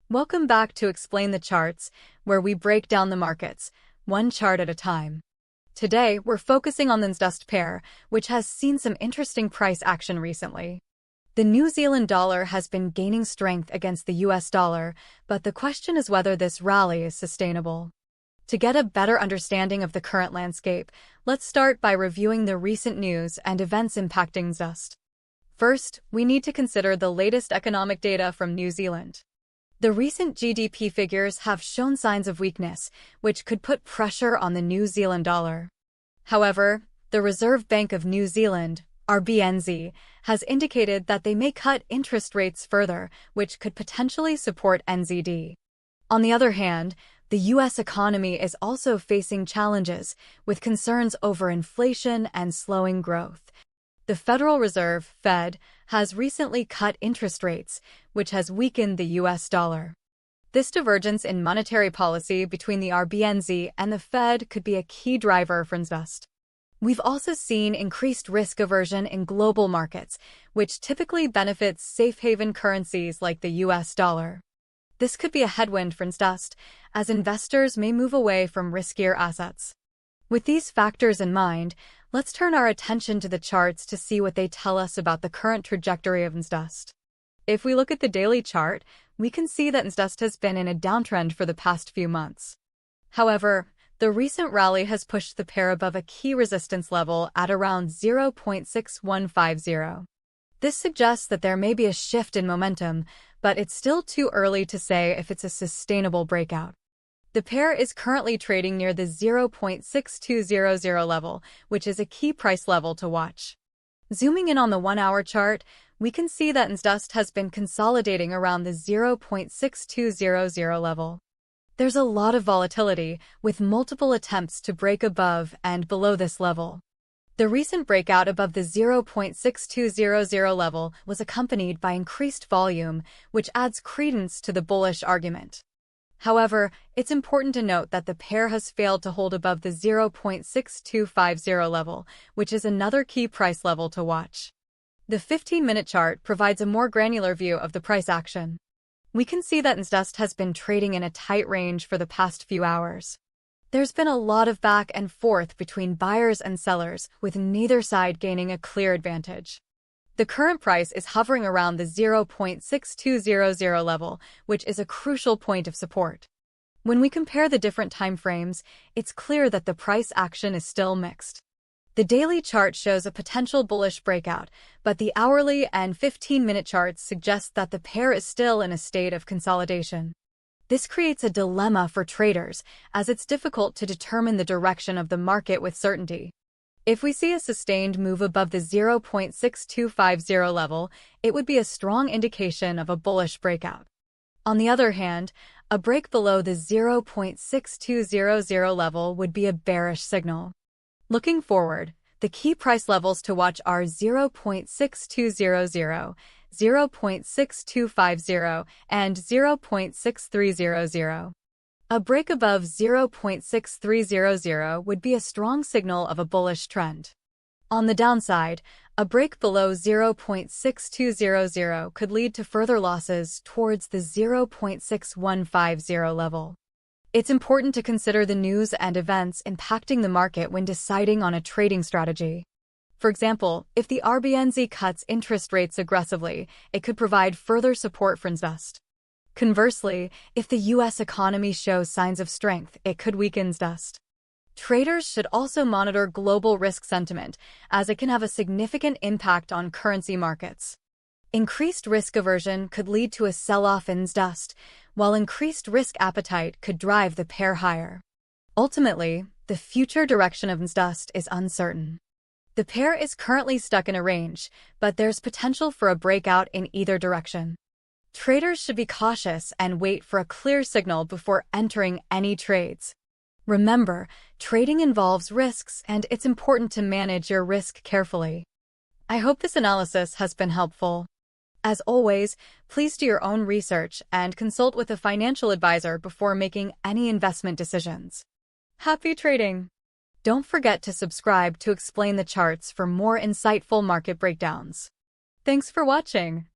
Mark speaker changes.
Speaker 1: Welcome back to Explain the Charts, where we break down the markets, one chart at a time. Today, we're focusing on the NZDUSD pair, which has seen some interesting price action recently. The New Zealand dollar has been gaining strength against the US dollar, but the question is whether this rally is sustainable. To get a better understanding of the current landscape, let's start by reviewing the recent news and events impacting NZDUSD. First, we need to consider the latest economic data from New Zealand. The recent GDP figures have shown signs of weakness, which could put pressure on the New Zealand dollar. However, the Reserve Bank of New Zealand, RBNZ, has indicated that they may cut interest rates further, which could potentially support NZD. On the other hand, the U.S. economy is also facing challenges, with concerns over inflation and slowing growth. The Federal Reserve, Fed, has recently cut interest rates, which has weakened the U.S. dollar. This divergence in monetary policy between the RBNZ and the Fed could be a key driver for NZDUSD. We've also seen increased risk aversion in global markets, which typically benefits safe haven currencies like the U.S. dollar. This could be a headwind for NZDUSD, as investors may move away from riskier assets. With these factors in mind, let's turn our attention to the charts to see what they tell us about the current trajectory of NZDUSD. If we look at the daily chart, we can see that NZDUSD has been in a downtrend for the past few months. However, the recent rally has pushed the pair above a key resistance level at around 0.6150. This suggests that there may be a shift in momentum, but it's still too early to say if it's a sustainable breakout. The pair is currently trading near the 0.6200 level, which is a key price level to watch. Zooming in on the 1-hour chart, we can see that NZDUSD has been consolidating around the 0.6200 level. There's a lot of volatility, with multiple attempts to break above and below this level. The recent breakout above the 0.6200 level was accompanied by increased volume, which adds credence to the bullish argument. However, it's important to note that the pair has failed to hold above the 0.6250 level, which is another key price level to watch. The 15-minute chart provides a more granular view of the price action. We can see that NZDUSD has been trading in a tight range for the past few hours. There's been a lot of back and forth between buyers and sellers, with neither side gaining a clear advantage. The current price is hovering around the 0.6200 level, which is a crucial point of support. When we compare the different time frames, it's clear that the price action is still mixed. The daily chart shows a potential bullish breakout, but the hourly and 15-minute charts suggest that the pair is still in a state of consolidation. This creates a dilemma for traders, as it's difficult to determine the direction of the market with certainty. If we see a sustained move above the 0.6250 level, it would be a strong indication of a bullish breakout. On the other hand, a break below the 0.6200 level would be a bearish signal. Looking forward, the key price levels to watch are 0.6200, 0.6250, and 0.6300. A break above 0.6300 would be a strong signal of a bullish trend. On the downside, a break below 0.6200 could lead to further losses towards the 0.6150 level. It's important to consider the news and events impacting the market when deciding on a trading strategy. For example, if the RBNZ cuts interest rates aggressively, it could provide further support for NZDUSD. Conversely, if the U.S. economy shows signs of strength, it could weaken NZDUSD. Traders should also monitor global risk sentiment, as it can have a significant impact on currency markets. Increased risk aversion could lead to a sell-off in NZDUSD, while increased risk appetite could drive the pair higher. Ultimately, the future direction of NZDUSD is uncertain. The pair is currently stuck in a range, but there's potential for a breakout in either direction. Traders should be cautious and wait for a clear signal before entering any trades. Remember, trading involves risks, and it's important to manage your risk carefully. I hope this analysis has been helpful. As always, please do your own research and consult with a financial advisor before making any investment decisions. Happy trading! Don't forget to subscribe to Explain the Charts for more insightful market breakdowns. Thanks for watching.